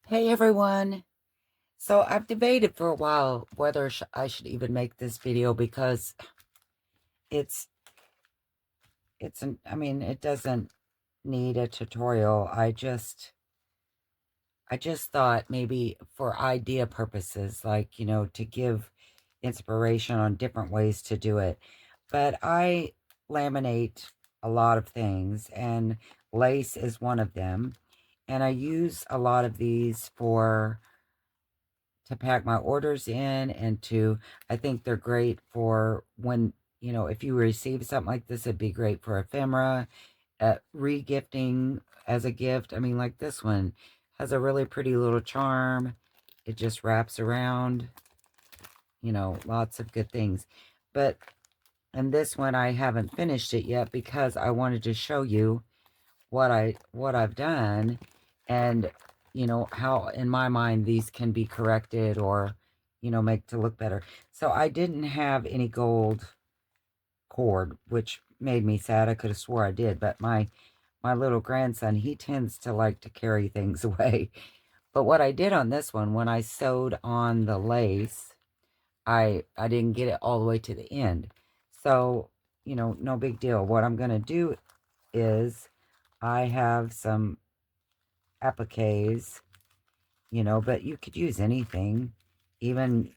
Hey everyone. So I've debated for a while whether I should even make this video because it's I mean it doesn't need a tutorial. I just thought maybe for idea purposes, like, to give inspiration on different ways to do it. But I laminate a lot of things, and lace is one of them. And I use a lot of these to pack my orders in, and I think they're great for when, if you receive something like this, it'd be great for ephemera, re-gifting as a gift. I mean, like this one has a really pretty little charm. It just wraps around, lots of good things. But, and this one, I haven't finished it yet because I wanted to show you what I've done, and how in my mind these can be corrected or make to look better. So I didn't have any gold cord, which made me sad. I could have swore I did, but my little grandson, he tends to like to carry things away. But what I did on this one, when I sewed on the lace, I didn't get it all the way to the end. So, no big deal. What I'm going to do is I have some appliques, but you could use anything, even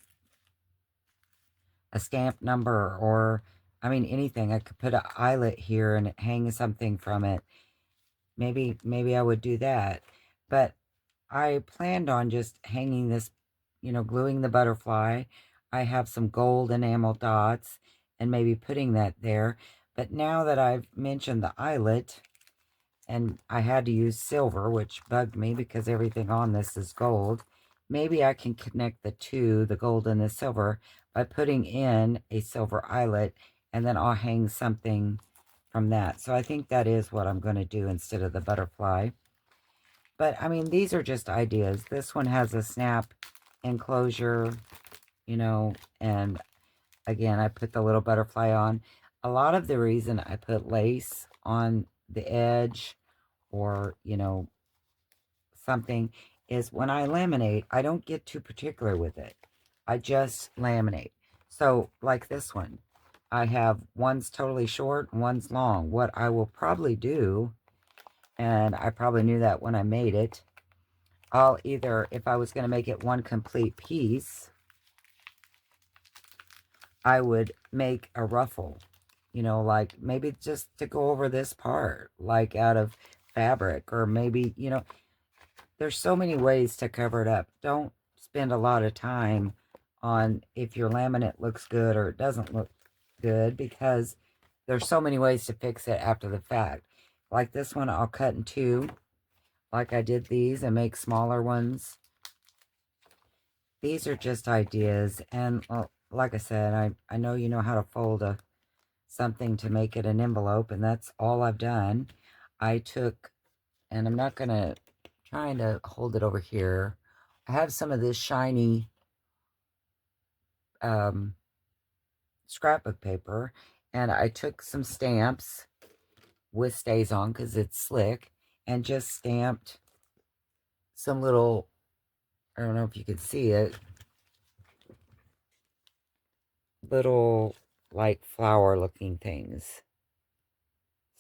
a stamp number, or, I mean, anything. I could put an eyelet here and hang something from it. Maybe I would do that. But I planned on just hanging this, gluing the butterfly. I have some gold enamel dots and maybe putting that there. But now that I've mentioned the eyelet, and I had to use silver, which bugged me because everything on this is gold. Maybe I can connect the two, the gold and the silver, by putting in a silver eyelet, and then I'll hang something from that. So I think that is what I'm going to do instead of the butterfly. But I mean, these are just ideas. This one has a snap enclosure, and again, I put the little butterfly on. A lot of the reason I put lace on the edge, or, something, is when I laminate, I don't get too particular with it. I just laminate. So, like this one, I have one's totally short, one's long. What I will probably do, and I probably knew that when I made it, I'll either, if I was going to make it one complete piece, I would make a ruffle, like maybe just to go over this part, like out of fabric, or maybe, there's so many ways to cover it up. Don't spend a lot of time on if your laminate looks good or it doesn't look good, because there's so many ways to fix it after the fact. Like this one, I'll cut in two, like I did these, and make smaller ones. These are just ideas, and like I said, I know you know how to fold something to make it an envelope, and that's all I've done. I took, and I'm not going to, trying to hold it over here. I have some of this shiny um, scrapbook paper, and I took some stamps with stays on because it's slick, and just stamped some little, I don't know if you can see it, little like flower looking things.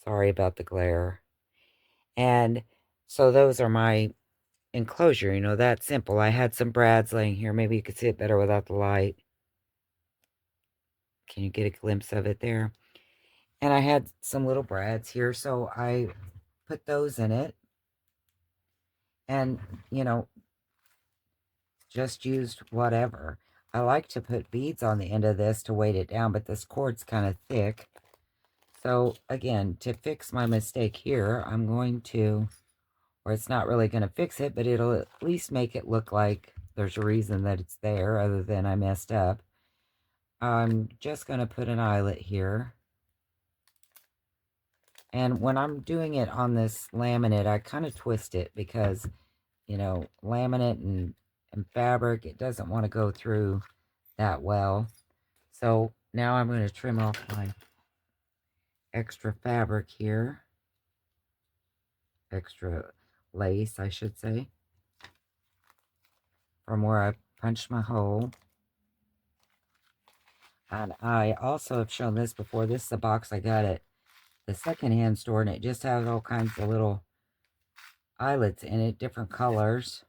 Sorry about the glare. And so those are my enclosure, that simple. I had some brads laying here. Maybe you could see it better without the light. Can you get a glimpse of it there? And I had some little brads here, so I put those in it. And, you know, just used whatever. I like to put beads on the end of this to weight it down, but this cord's kind of thick. So, again, to fix my mistake here, I'm going to, or it's not really going to fix it, but it'll at least make it look like there's a reason that it's there other than I messed up. I'm just going to put an eyelet here. And when I'm doing it on this laminate, I kind of twist it because, laminate and fabric, it doesn't want to go through that well. So now I'm going to trim off my extra fabric here. Extra lace, I should say. from where I punched my hole. And I also have shown this before. This is a box I got at the secondhand store, and it just has all kinds of little eyelets in it, different colors.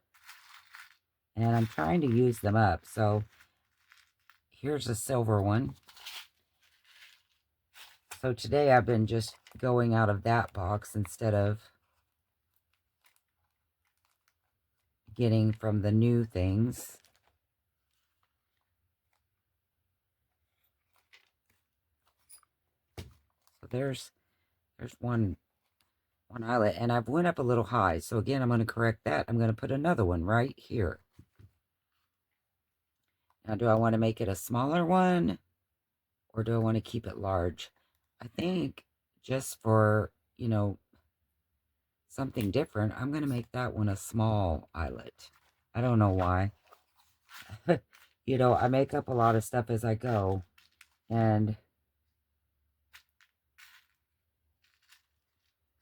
And I'm trying to use them up. So here's a silver one. So today I've been just going out of that box instead of getting from the new things. So there's one eyelet, and I've went up a little high. So again, I'm going to correct that. I'm going to put another one right here. Now, do I want to make it a smaller one, or do I want to keep it large? I think just for, you know, something different, I'm going to make that one a small eyelet. I don't know why. You know, I make up a lot of stuff as I go, and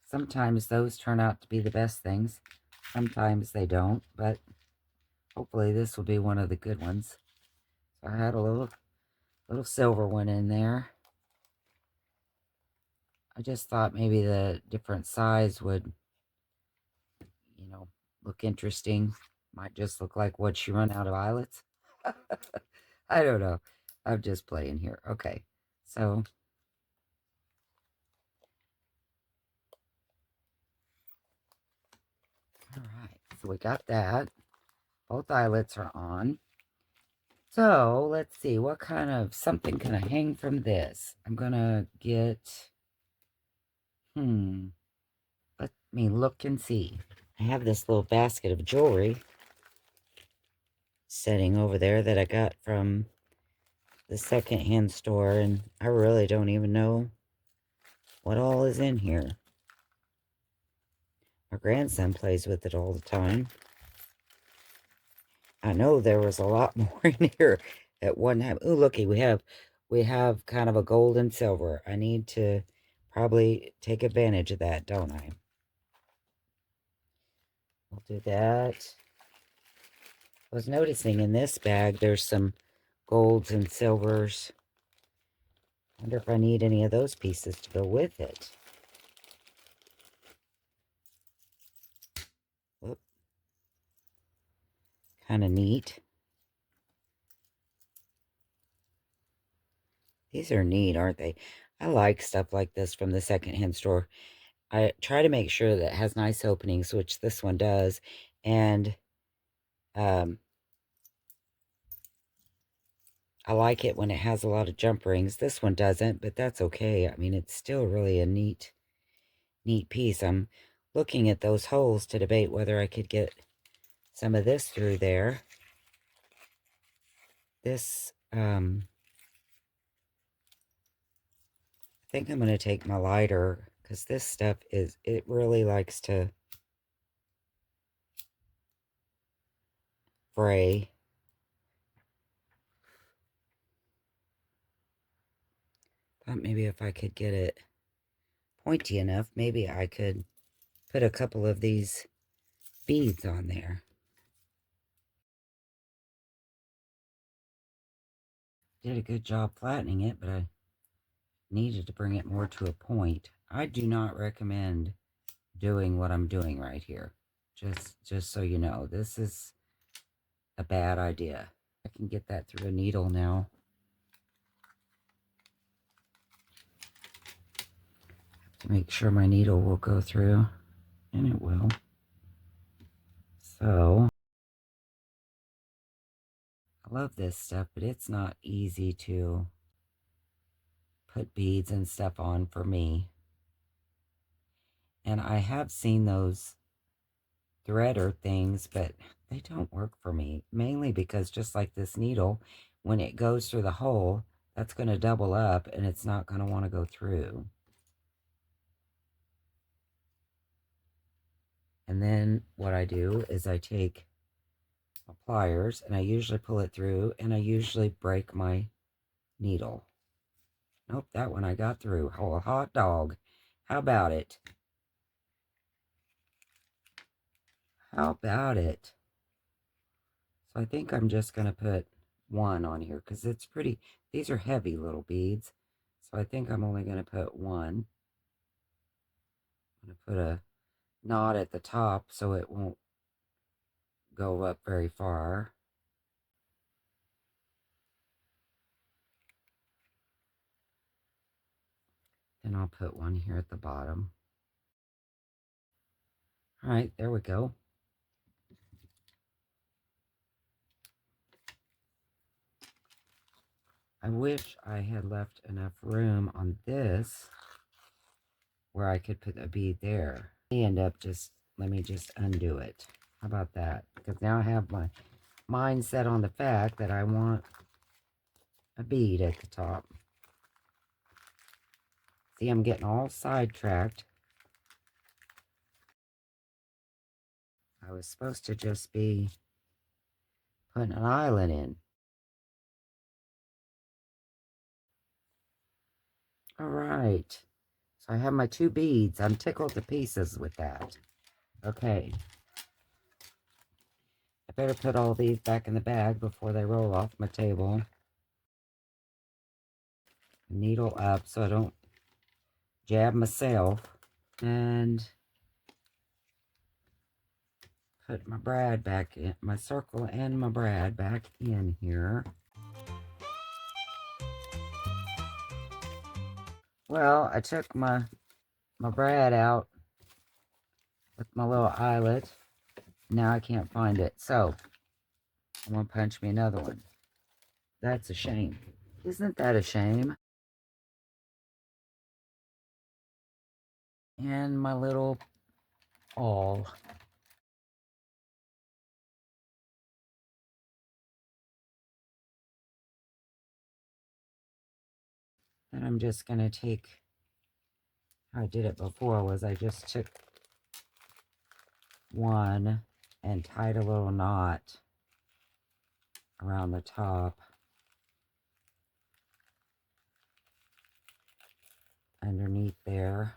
sometimes those turn out to be the best things. Sometimes they don't, but hopefully this will be one of the good ones. So I had a little silver one in there. I just thought maybe the different size would, you know, look interesting. Might just look like what she run out of eyelets. I don't know. I'm just playing here. Okay. So all right. So we got that. Both eyelets are on. So let's see. What kind of something can I hang from this? I'm going to get, let me look and see. I have this little basket of jewelry sitting over there that I got from the secondhand store, and I really don't even know what all is in here. My grandson plays with it all the time. I know there was a lot more in here at one time. Oh, looky, we have kind of a gold and silver. I need to probably take advantage of that, don't I? We'll do that. I was noticing in this bag there's some golds and silvers. I wonder if I need any of those pieces to go with it. Kind of neat. These are neat, aren't they? I like stuff like this from the secondhand store. I try to make sure that it has nice openings, which this one does. And I like it when it has a lot of jump rings. This one doesn't, but that's okay. I mean, it's still really a neat piece. I'm looking at those holes to debate whether I could get some of this through there. This, I think I'm going to take my lighter, because this stuff it really likes to fray. Thought maybe if I could get it pointy enough, maybe I could put a couple of these beads on there. Did a good job flattening it, but I needed to bring it more to a point. I do not recommend doing what I'm doing right here. Just so you know, this is a bad idea. I can get that through a needle now. To make sure my needle will go through, and it will. So I love this stuff, but it's not easy to put beads and stuff on for me. And I have seen those threader things, but they don't work for me, mainly because just like this needle, when it goes through the hole, that's going to double up and it's not going to want to go through. And then what I do is I take my pliers and I usually pull it through, and I usually break my needle. Nope, that one I got through. Oh, a hot dog. How about it? How about it? So I think I'm just going to put one on here because it's pretty, these are heavy little beads. So I think I'm only going to put one. I'm going to put a knot at the top so it won't go up very far. Then I'll put one here at the bottom. All right, there we go. I wish I had left enough room on this where I could put a bead there. I end up just, let me just undo it. How about that? Because now I have my mind set on the fact that I want a bead at the top. See, I'm getting all sidetracked. I was supposed to just be putting an eyelet in. All right. So I have my two beads. I'm tickled to pieces with that. Okay. I better put all these back in the bag before they roll off my table. Needle up so I don't jab myself. And put my brad back in, my circle and my brad back in here. Well, I took my brad out with my little eyelet. Now I can't find it. So, I'm going to punch me another one. That's a shame. Isn't that a shame? And my little awl. Then I'm just going to take, how I did it before was I just took one and tied a little knot around the top underneath there.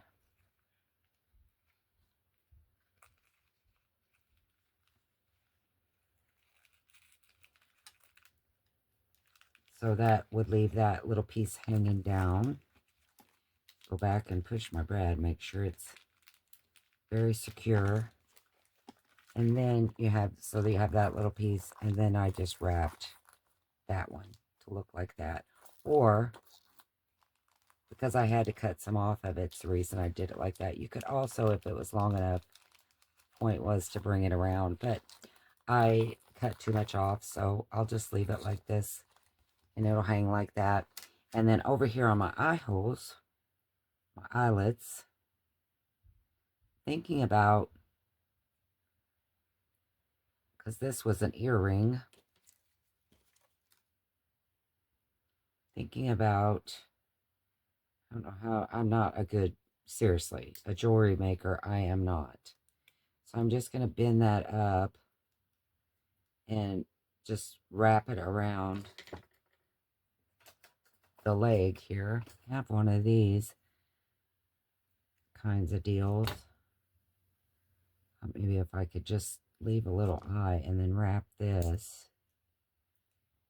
So that would leave that little piece hanging down. Go back and push my brad, make sure it's very secure. And then you have, so that you have that little piece, and then I just wrapped that one to look like that. Or, because I had to cut some off of it, it's the reason I did it like that. You could also, if it was long enough, point was to bring it around, but I cut too much off, so I'll just leave it like this, and it'll hang like that. And then over here on my eye holes, my eyelets, thinking about, because this was an earring, thinking about, I don't know how, I'm not a good, seriously, a jewelry maker, I am not. So I'm just going to bend that up and just wrap it around the leg here. I have one of these kinds of deals. Maybe if I could just leave a little eye and then wrap this,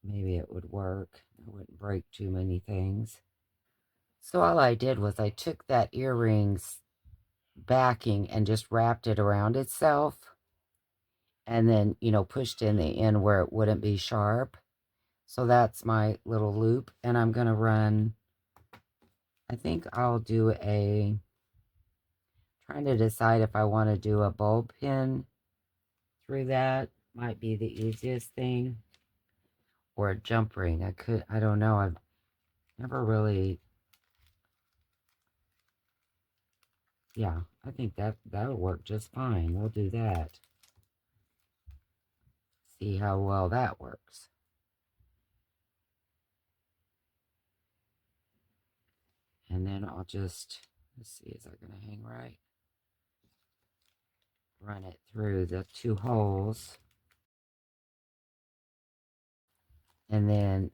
maybe it would work. I wouldn't break too many things. So all I did was I took that earring's backing and just wrapped it around itself, and then, you know, pushed in the end where it wouldn't be sharp. So that's my little loop, and I'm going to run, I think I'll do a, trying to decide if I want to do a bulb pin through that. Might be the easiest thing. Or a jump ring. I don't know. I've never really, yeah, I think that'll work just fine. We'll do that. See how well that works. And then I'll just, let's see, is that going to hang right? Run it through the two holes. And then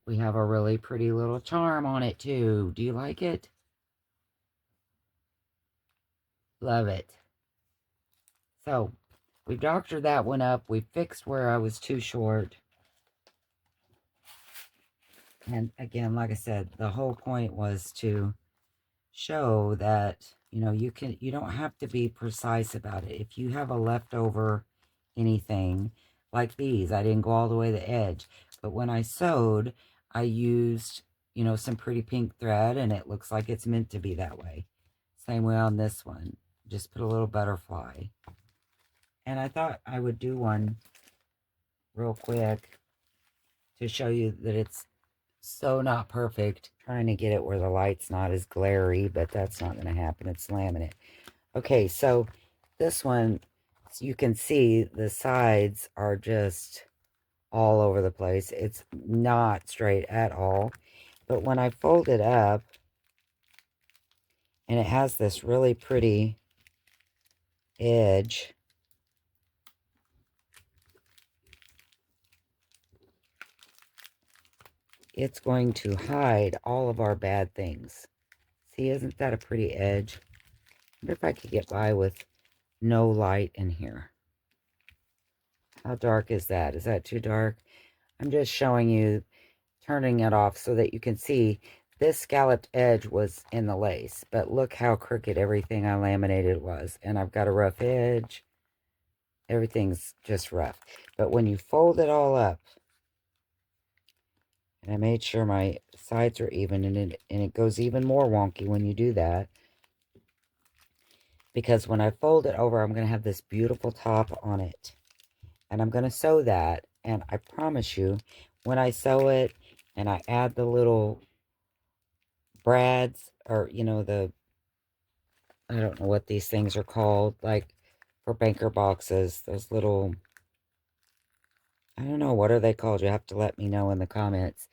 we have a really pretty little charm on it too. Do you like it? Love it. So We doctored that one up. We fixed where I was too short. And again, like I said, the whole point was to show that, you know, you don't have to be precise about it. If you have a leftover anything, like these, I didn't go all the way to the edge. But when I sewed, I used, you know, some pretty pink thread, and it looks like it's meant to be that way. Same way on this one. Just put a little butterfly. And I thought I would do one real quick to show you that it's so not perfect. Trying to get it where the light's not as glary, but that's not going to happen. It's laminate. Okay, so this one, so you can see the sides are just all over the place. It's not straight at all. But when I fold it up, and it has this really pretty edge, it's going to hide all of our bad things. See, isn't that a pretty edge? I wonder if I could get by with no light in here. How dark is that? Is that too dark? I'm just showing you, turning it off so that you can see this scalloped edge was in the lace. But look how crooked everything I laminated was. And I've got a rough edge. Everything's just rough. But when you fold it all up, and I made sure my sides are even, and it goes even more wonky when you do that. Because when I fold it over, I'm going to have this beautiful top on it. And I'm going to sew that. And I promise you, when I sew it and I add the little brads, or, you know, I don't know what these things are called, like for banker boxes, those little, I don't know, what are they called? You have to let me know in the comments.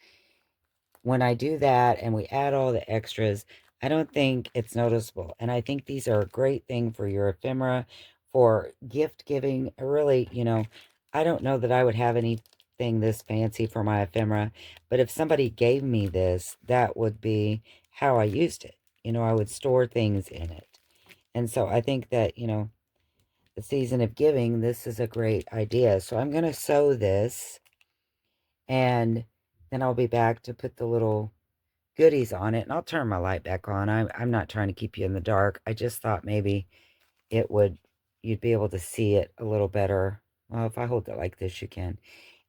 When I do that and we add all the extras, I don't think it's noticeable. And I think these are a great thing for your ephemera, for gift giving. Really, you know, I don't know that I would have anything this fancy for my ephemera, but if somebody gave me this, that would be how I used it. You know, I would store things in it. And so I think that, you know, the season of giving, this is a great idea. So I'm going to sew this, and then I'll be back to put the little goodies on it, and I'll turn my light back on. I'm not trying to keep you in the dark. I just thought maybe you'd be able to see it a little better. Well, if I hold it like this, you can.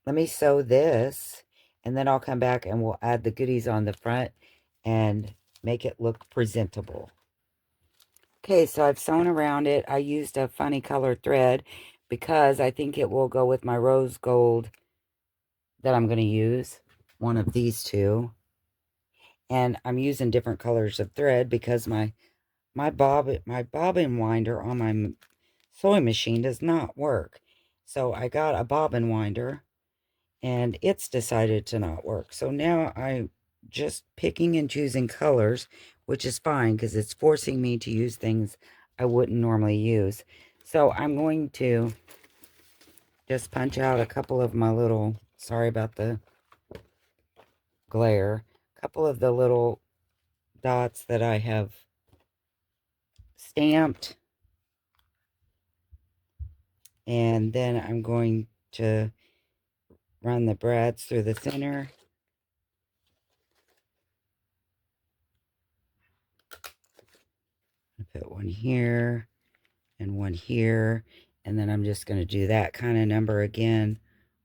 Let me sew this, and then I'll come back and we'll add the goodies on the front and make it look presentable. Okay, so I've sewn around it. I used a funny color thread because I think it will go with my rose gold that I'm going to use. One of these two. And I'm using different colors of thread because my bobbin winder on my sewing machine does not work. So I got a bobbin winder, and it's decided to not work. So now I'm just picking and choosing colors, which is fine because it's forcing me to use things I wouldn't normally use. So I'm going to just punch out a couple of my little, sorry about the glare, a couple of the little dots that I have stamped. And then I'm going to run the brads through the center. I put one here and one here. And then I'm just going to do that kind of number again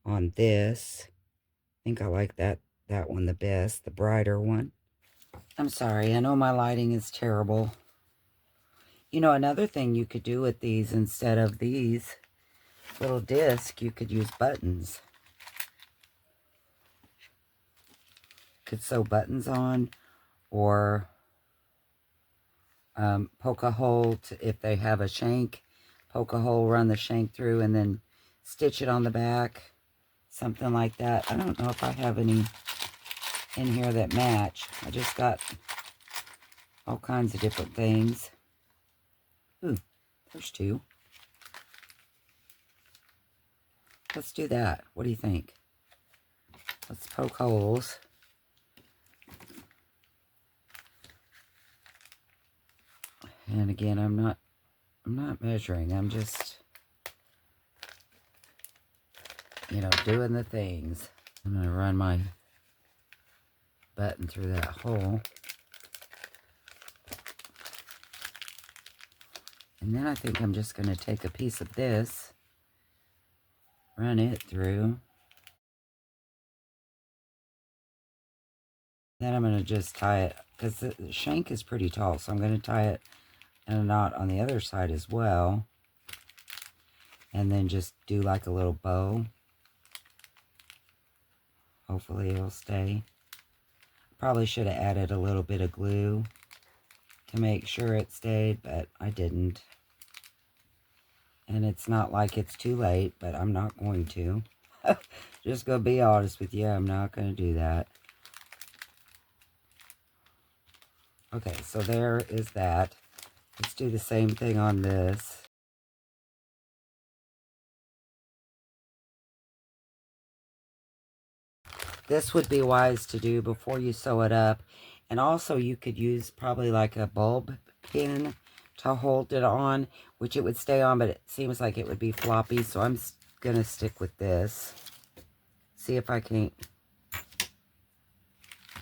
on this. I think I like that one the best, the brighter one. I'm sorry, I know my lighting is terrible. You know, another thing you could do with these, instead of these little discs, you could use buttons. Could sew buttons on, or poke a hole if they have a shank, poke a hole, run the shank through, and then stitch it on the back, something like that. I don't know if I have any in here that match. I just got all kinds of different things. Ooh, there's two. Let's do that. What do you think? Let's poke holes. And again, I'm not measuring. I'm just you know, doing the things. I'm going to run my button through that hole. And then I think I'm just going to take a piece of this, run it through. Then I'm going to just tie it, because the shank is pretty tall, so I'm going to tie it in a knot on the other side as well. And then just do like a little bow. Hopefully it'll stay. Probably should have added a little bit of glue to make sure it stayed, but I didn't. And it's not like it's too late, but I'm not going to. Just gonna be honest with you, I'm not gonna do that. Okay, so there is that. Let's do the same thing on this. This would be wise to do before you sew it up. And also you could use probably like a bulb pin to hold it on, which it would stay on, but it seems like it would be floppy. So I'm going to stick with this. See if I can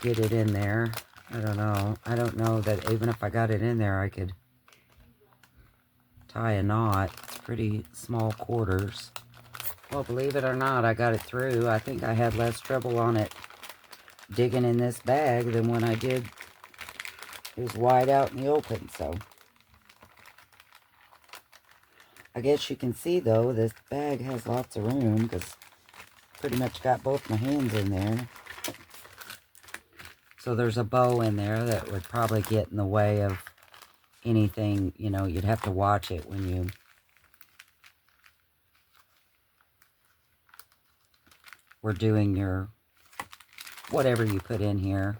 get it in there. I don't know. I don't know that even if I got it in there, I could tie a knot. It's pretty small quarters. Well, believe it or not, I got it through. I think I had less trouble on it digging in this bag than when I did. It was wide out in the open, so. I guess you can see, though, this bag has lots of room because pretty much got both my hands in there. So there's a bow in there that would probably get in the way of anything, you know, you'd have to watch it when you were doing your, whatever you put in here.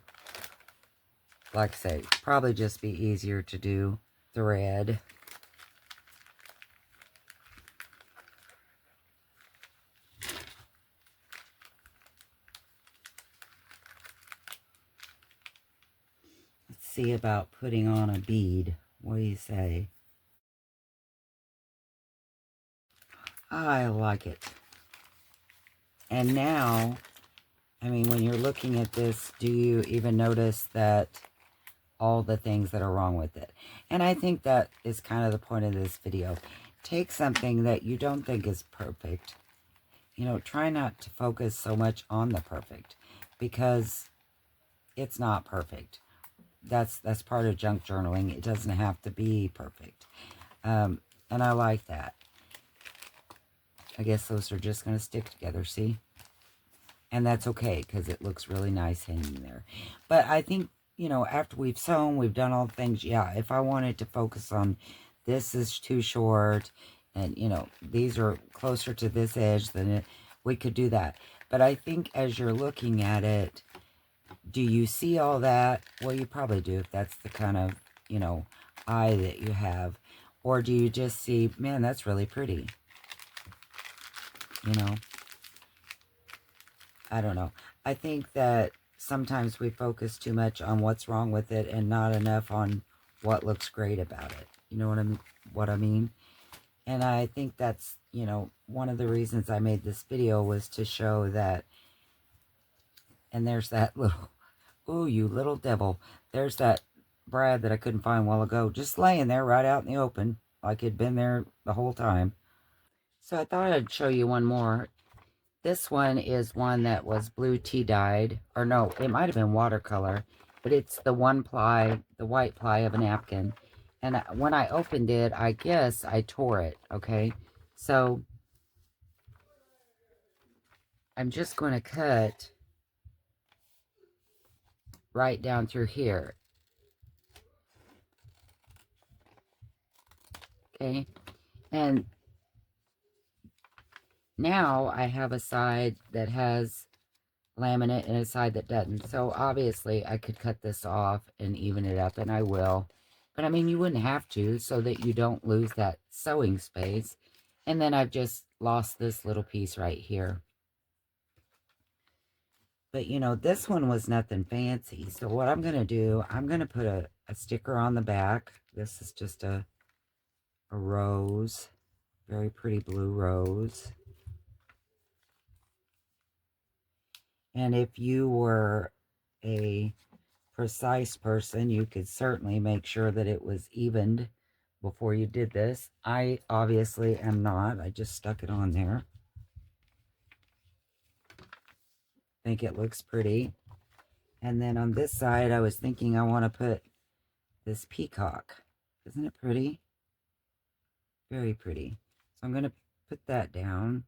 Like I say, probably just be easier to do thread. Let's see about putting on a bead. What do you say? I like it. And now, I mean, when you're looking at this, do you even notice that all the things that are wrong with it? And I think that is kind of the point of this video. Take something that you don't think is perfect. You know, try not to focus so much on the perfect because it's not perfect. That's part of junk journaling. It doesn't have to be perfect. And I like that. I guess those are just going to stick together, see? And that's okay because it looks really nice hanging there. But I think, you know, after we've sewn, we've done all the things, yeah, if I wanted to focus on this is too short and, you know, these are closer to this edge than it, we could do that. But I think as you're looking at it, do you see all that? Well, you probably do if that's the kind of, you know, eye that you have. Or do you just see, man, that's really pretty? You know? I don't know. I think that sometimes we focus too much on what's wrong with it and not enough on what looks great about it. You know what I mean? And I think that's, you know, one of the reasons I made this video was to show that, and there's that little, ooh, you little devil. There's that Brad that I couldn't find a while ago, just laying there right out in the open, like it'd been there the whole time. So I thought I'd show you one more. This one is one that was blue tea dyed, or no, it might have been watercolor, but it's the one ply, the white ply of a napkin. And when I opened it, I guess I tore it, okay? So I'm just going to cut right down through here, okay? And now I have a side that has laminate and a side that doesn't. So obviously I could cut this off and even it up, and I will. But I mean, you wouldn't have to, so that you don't lose that sewing space. And then I've just lost this little piece right here. But you know, this one was nothing fancy. So what I'm going to do, I'm going to put a sticker on the back. This is just a rose, very pretty blue rose. And if you were a precise person, you could certainly make sure that it was evened before you did this. I obviously am not. I just stuck it on there. Think it looks pretty. And then on this side, I was thinking I want to put this peacock. Isn't it pretty? Very pretty. So I'm going to put that down.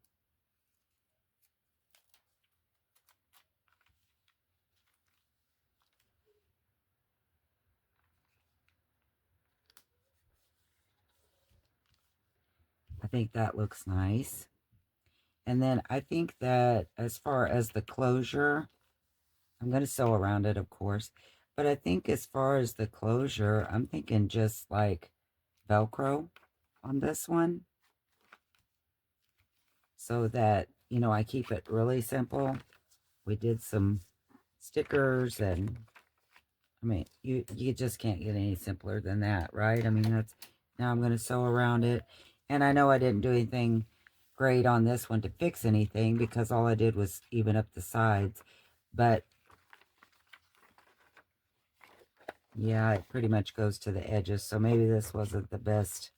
I think that looks nice. And then I think that as far as the closure, I'm going to sew around it, of course. But I think as far as the closure, I'm thinking just like Velcro on this one. So that, you know, I keep it really simple. We did some stickers and, I mean, you just can't get any simpler than that, right? I mean, that's, now I'm going to sew around it. And I know I didn't do anything great on this one to fix anything because all I did was even up the sides. But yeah, it pretty much goes to the edges. So maybe this wasn't the best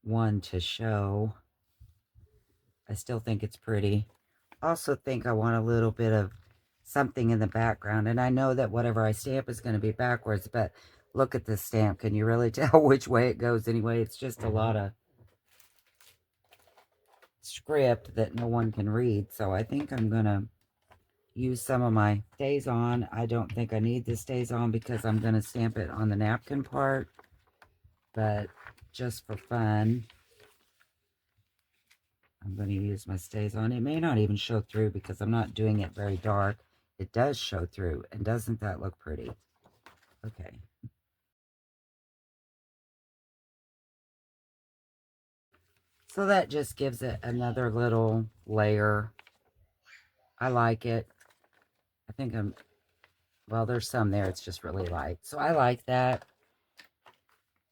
one to show. I still think it's pretty. Also think I want a little bit of something in the background. And I know that whatever I stamp is going to be backwards, but look at this stamp. Can you really tell which way it goes anyway? It's just a lot of script that no one can read. So I think I'm going to use some of my stays on. I don't think I need the stays on because I'm going to stamp it on the napkin part. But just for fun, I'm going to use my stays on. It may not even show through because I'm not doing it very dark. It does show through. And doesn't that look pretty? Okay. So that just gives it another little layer. I like it. I think well, there's some there. It's just really light. So I like that.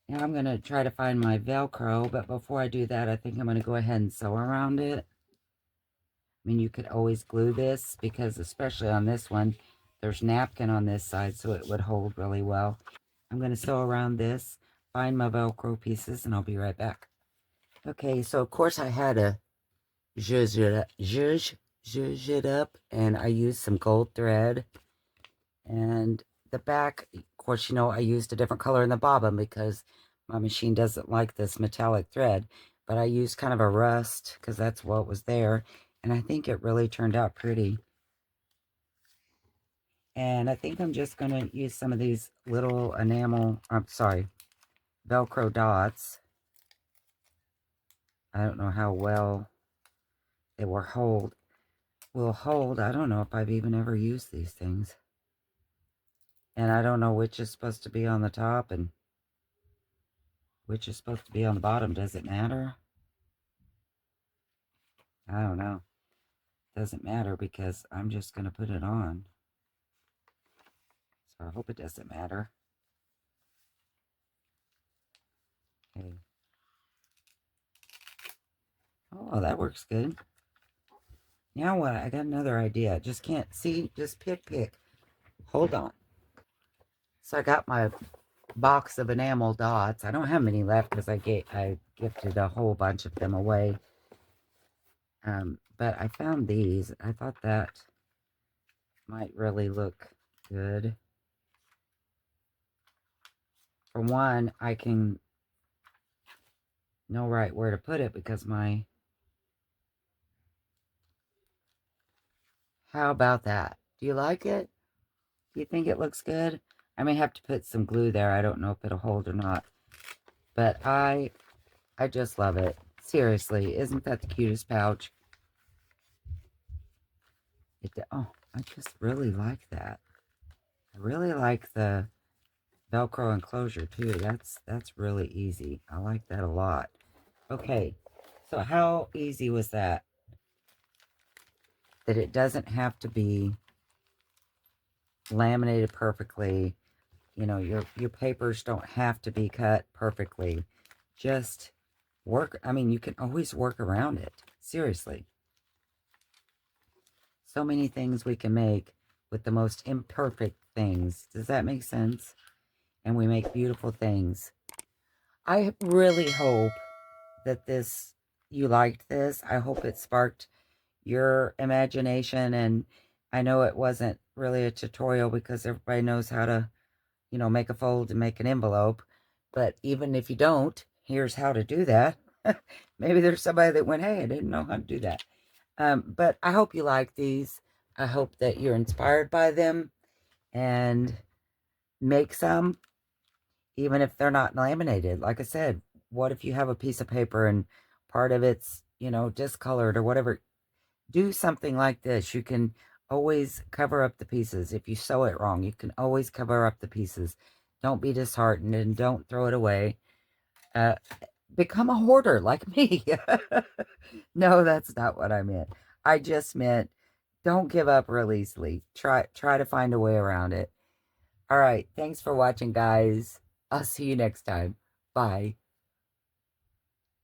Now I'm going to try to find my Velcro. But before I do that, I think I'm going to go ahead and sew around it. I mean, you could always glue this because especially on this one, there's napkin on this side, so it would hold really well. I'm going to sew around this, find my Velcro pieces, and I'll be right back. Okay, so of course I had to zhuzh it up, and I used some gold thread. And the back, of course, you know, I used a different color in the bobbin because my machine doesn't like this metallic thread. But I used kind of a rust because that's what was there. And I think it really turned out pretty. And I think I'm just going to use some of these little Velcro dots. I don't know how well they will hold. I don't know if I've even ever used these things. And I don't know which is supposed to be on the top and which is supposed to be on the bottom. Does it matter? I don't know. Doesn't matter because I'm just going to put it on. So I hope it doesn't matter. Okay. Oh, that works good. Now what? I got another idea. Just can't see. Just pick. Hold on. So I got my box of enamel dots. I don't have many left because I gifted a whole bunch of them away. But I found these. I thought that might really look good. For one, I can know right where to put it because how about that? Do you like it? Do you think it looks good? I may have to put some glue there. I don't know if it'll hold or not. But I just love it. Seriously, isn't that the cutest pouch? Oh, I just really like that. I really like the Velcro enclosure too. That's really easy. I like that a lot. Okay, so how easy was that? That it doesn't have to be laminated perfectly. You know, your papers don't have to be cut perfectly. Just work. I mean, you can always work around it. Seriously. so many things we can make with the most imperfect things. Does that make sense? And we make beautiful things. I really hope that you liked this. I hope it sparked your imagination. And I know it wasn't really a tutorial because everybody knows how to, make a fold and make an envelope. But even if you don't, here's how to do that. Maybe there's somebody that went, hey, I didn't know how to do that. But I hope you like these. I hope that you're inspired by them and make some, even if they're not laminated. Like I said, what if you have a piece of paper and part of it's, discolored or whatever? Do something like this. You can always cover up the pieces. If you sew it wrong, you can always cover up the pieces. Don't be disheartened and don't throw it away. Uh, Become a hoarder like me. No, that's not what I meant. I just meant don't give up real easily. Try to find a way around it. All right. Thanks for watching, guys. I'll see you next time. Bye.